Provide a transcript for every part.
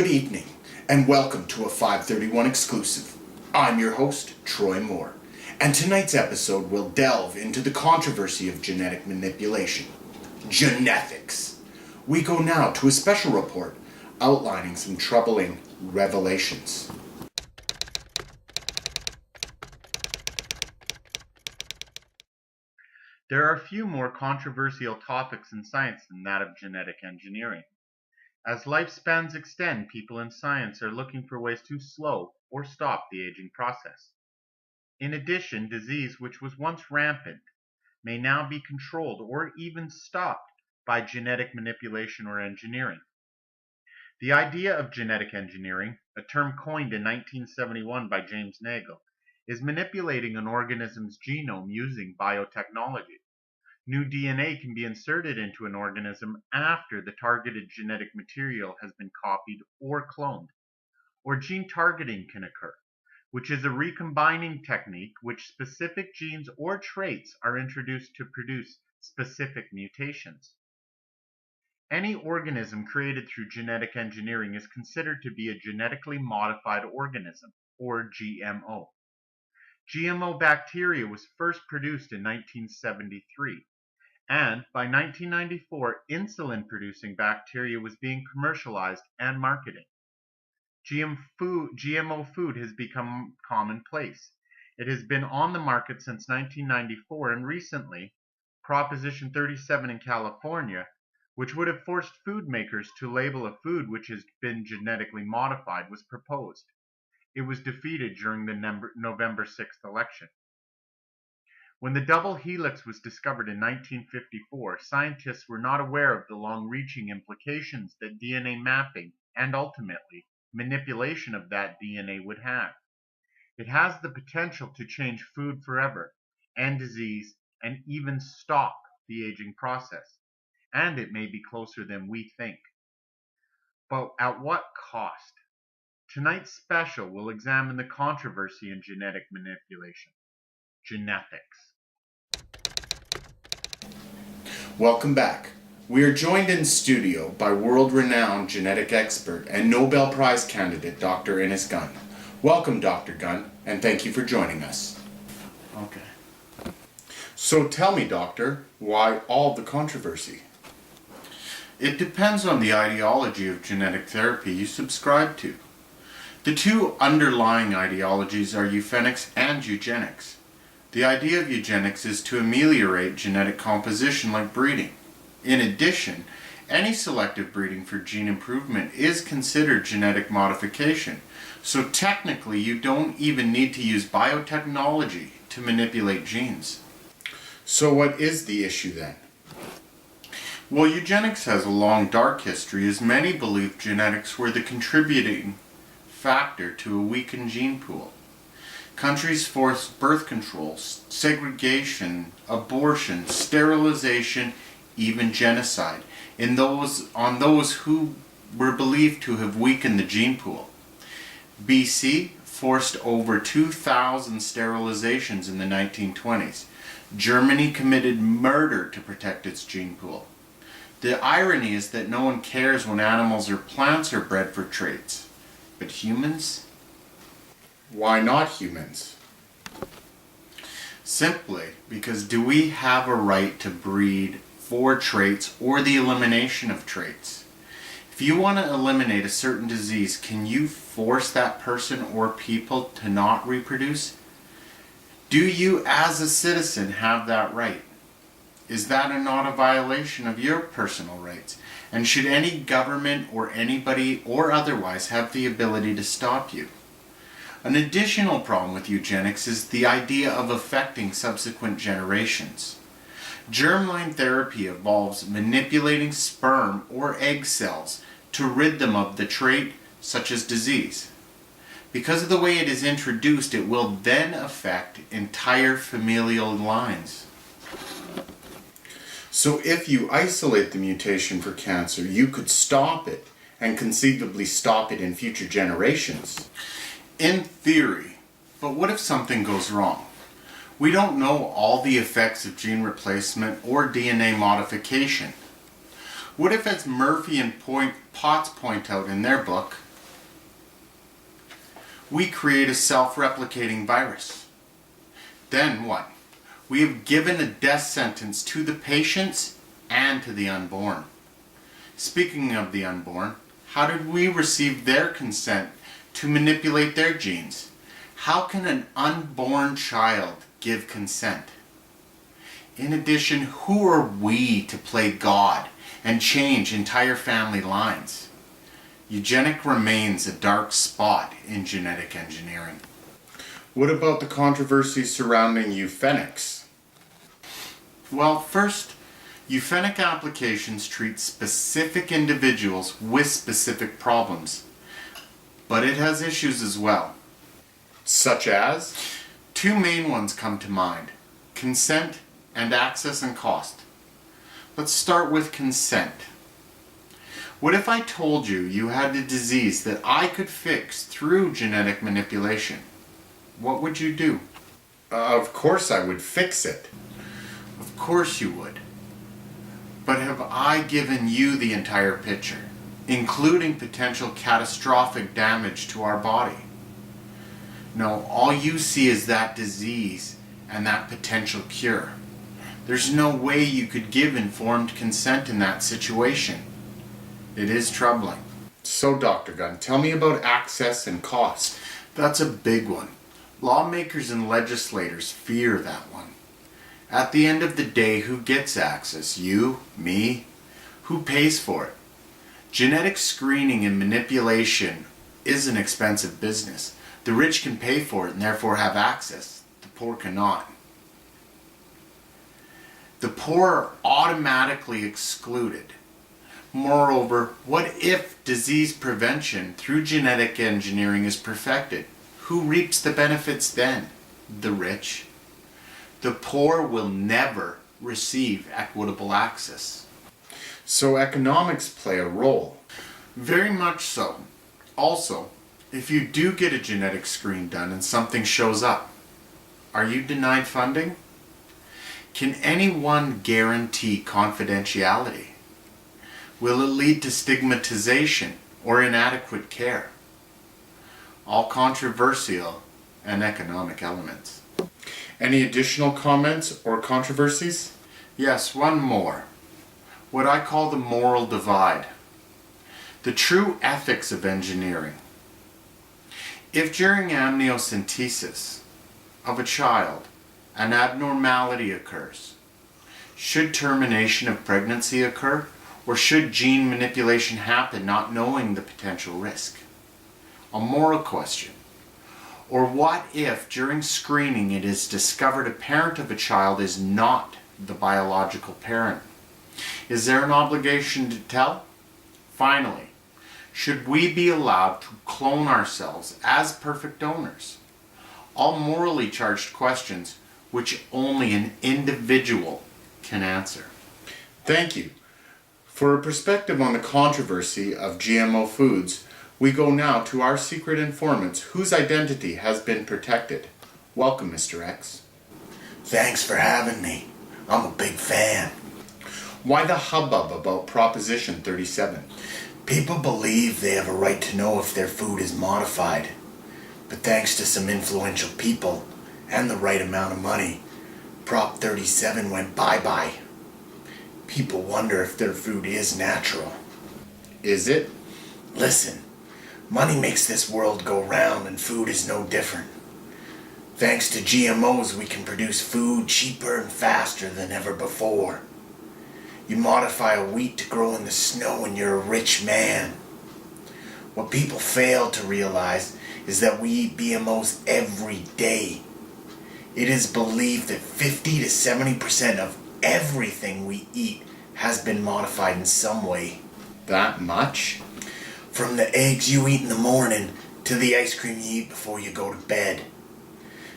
Good evening, and welcome to a 531 exclusive. I'm your host, Troy Moore, and tonight's episode will delve into the controversy of genetic manipulation, genetics. We go now to a special report outlining some troubling revelations. There are few more controversial topics in science than that of genetic engineering. As lifespans extend, people in science are looking for ways to slow or stop the aging process. In addition, disease, which was once rampant, may now be controlled or even stopped by genetic manipulation or engineering. The idea of genetic engineering, a term coined in 1971 by James Nagle, is manipulating an organism's genome using biotechnology. New DNA can be inserted into an organism after the targeted genetic material has been copied or cloned. Or gene targeting can occur, which is a recombining technique which specific genes or traits are introduced to produce specific mutations. Any organism created through genetic engineering is considered to be a genetically modified organism, or GMO. GMO bacteria was first produced in 1973. And by 1994, insulin-producing bacteria was being commercialized and marketed. GMO food has become commonplace. It has been on the market since 1994, and recently, Proposition 37 in California, which would have forced food makers to label a food which has been genetically modified, was proposed. It was defeated during the November 6th election. When the double helix was discovered in 1954, scientists were not aware of the long-reaching implications that DNA mapping and ultimately manipulation of that DNA would have. It has the potential to change food forever, end disease, and even stop the aging process. And it may be closer than we think. But at what cost? Tonight's special will examine the controversy in genetic manipulation. Genetics. Welcome back. We are joined in studio by world-renowned genetic expert and Nobel Prize candidate Dr. Ines Gunn. Welcome, Dr. Gunn, and thank you for joining us. Okay. So tell me, Doctor, why all the controversy? It depends on the ideology of genetic therapy you subscribe to. The two underlying ideologies are euphenics and eugenics. The idea of eugenics is to ameliorate genetic composition like breeding. In addition, any selective breeding for gene improvement is considered genetic modification, so technically you don't even need to use biotechnology to manipulate genes. So what is the issue then? Well, eugenics has a long dark history, as many believe genetics were the contributing factor to a weakened gene pool. Countries forced birth control, segregation, abortion, sterilization, even genocide on those who were believed to have weakened the gene pool. BC forced over 2,000 sterilizations in the 1920s. Germany committed murder to protect its gene pool. The irony is that no one cares when animals or plants are bred for traits. But humans? Why not humans? Simply because do we have a right to breed for traits or the elimination of traits? If you want to eliminate a certain disease, can you force that person or people to not reproduce? Do you as a citizen have that right? Is that not a violation of your personal rights? And should any government or anybody or otherwise have the ability to stop you? An additional problem with eugenics is the idea of affecting subsequent generations. Germline therapy involves manipulating sperm or egg cells to rid them of the trait, such as disease. Because of the way it is introduced, it will then affect entire familial lines. So if you isolate the mutation for cancer, you could stop it and conceivably stop it in future generations. In theory, but what if something goes wrong? We don't know all the effects of gene replacement or DNA modification. What if, as Murphy and Potts point out in their book, we create a self-replicating virus. Then what? We have given a death sentence to the patients and to the unborn. Speaking of the unborn, how did we receive their consent to manipulate their genes? How can an unborn child give consent? In addition, who are we to play God and change entire family lines? Eugenic remains a dark spot in genetic engineering. What about the controversy surrounding euthenics? Well, first, euthenic applications treat specific individuals with specific problems, but it has issues as well. Such as? Two main ones come to mind: consent and access and cost. Let's start with consent. What if I told you you had a disease that I could fix through genetic manipulation? What would you do? Of course I would fix it. Of course you would. But have I given you the entire picture, including potential catastrophic damage to our body? No, all you see is that disease and that potential cure. There's no way you could give informed consent in that situation. It is troubling. So, Dr. Gunn, tell me about access and cost. That's a big one. Lawmakers and legislators fear that one. At the end of the day, who gets access? You? Me? Who pays for it? Genetic screening and manipulation is an expensive business. The rich can pay for it and therefore have access. The poor cannot. The poor are automatically excluded. Moreover, what if disease prevention through genetic engineering is perfected? Who reaps the benefits then? The rich. The poor will never receive equitable access. So economics play a role. Very much so. Also, if you do get a genetic screen done and something shows up, are you denied funding? Can anyone guarantee confidentiality? Will it lead to stigmatization or inadequate care? All controversial and economic elements. Any additional comments or controversies? Yes, one more. What I call the moral divide. The true ethics of engineering. If during amniocentesis of a child an abnormality occurs, should termination of pregnancy occur, or should gene manipulation happen not knowing the potential risk? A moral question. Or what if during screening it is discovered a parent of a child is not the biological parent? Is there an obligation to tell? Finally, should we be allowed to clone ourselves as perfect donors? All morally charged questions which only an individual can answer. Thank you. For a perspective on the controversy of GMO foods, we go now to our secret informants whose identity has been protected. Welcome, Mr. X. Thanks for having me. I'm a big fan. Why the hubbub about Proposition 37? People believe they have a right to know if their food is modified. But thanks to some influential people and the right amount of money, Prop 37 went bye-bye. People wonder if their food is natural. Is it? Listen, money makes this world go round and food is no different. Thanks to GMOs, we can produce food cheaper and faster than ever before. You modify a wheat to grow in the snow and you're a rich man. What people fail to realize is that we eat GMOs every day. It is believed that 50 to 70% of everything we eat has been modified in some way. That much? From the eggs you eat in the morning to the ice cream you eat before you go to bed.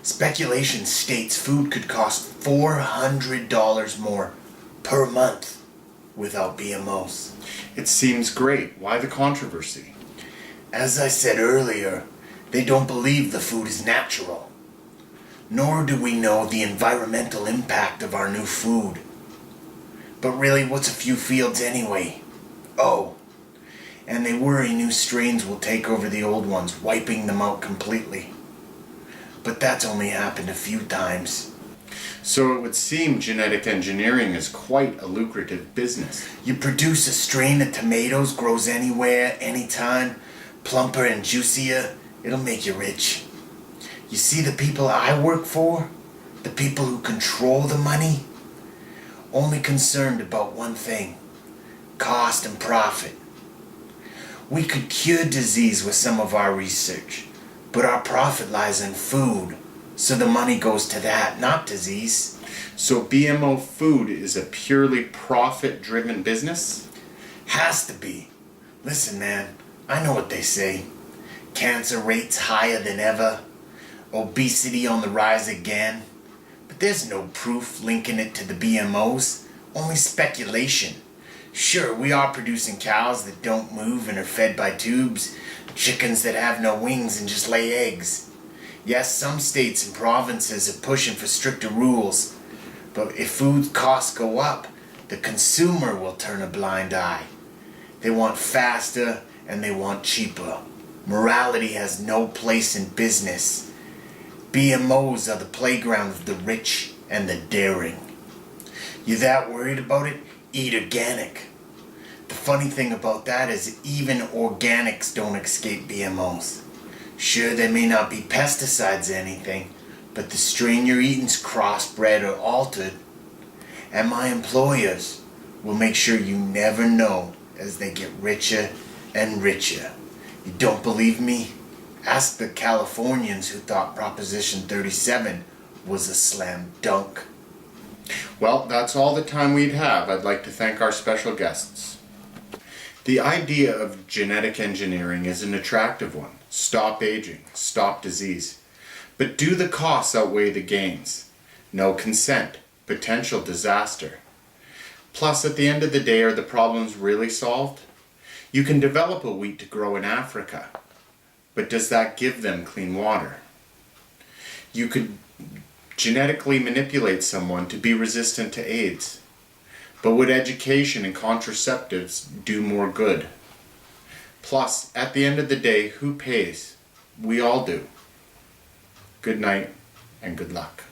Speculation states food could cost $400 more per month without GMOs. It seems great. Why the controversy? As I said earlier, they don't believe the food is natural. Nor do we know the environmental impact of our new food. But really, what's a few fields anyway? Oh, and they worry new strains will take over the old ones, wiping them out completely. But that's only happened a few times. So it would seem genetic engineering is quite a lucrative business. You produce a strain of tomatoes, grows anywhere, anytime, plumper and juicier, it'll make you rich. You see the people I work for? The people who control the money? Only concerned about one thing: cost and profit. We could cure disease with some of our research, but our profit lies in food, so the money goes to that, not disease. So BMO food is a purely profit-driven business? Has to be. Listen, man, I know what they say. Cancer rates higher than ever. Obesity on the rise again. But there's no proof linking it to the BMOs. Only speculation. Sure, we are producing cows that don't move and are fed by tubes. Chickens that have no wings and just lay eggs. Yes, some states and provinces are pushing for stricter rules. But if food costs go up, the consumer will turn a blind eye. They want faster and they want cheaper. Morality has no place in business. BMOs are the playground of the rich and the daring. You that worried about it? Eat organic. The funny thing about that is even organics don't escape BMOs. Sure, there may not be pesticides or anything, but the strain you're eating's crossbred or altered. And my employers will make sure you never know as they get richer and richer. You don't believe me? Ask the Californians who thought Proposition 37 was a slam dunk. Well, that's all the time we'd have. I'd like to thank our special guests. The idea of genetic engineering is an attractive one. Stop aging, stop disease. But do the costs outweigh the gains? No consent, potential disaster. Plus, at the end of the day, are the problems really solved? You can develop a wheat to grow in Africa, but does that give them clean water? You could genetically manipulate someone to be resistant to AIDS, but would education and contraceptives do more good? Plus, at the end of the day, who pays? We all do. Good night and good luck.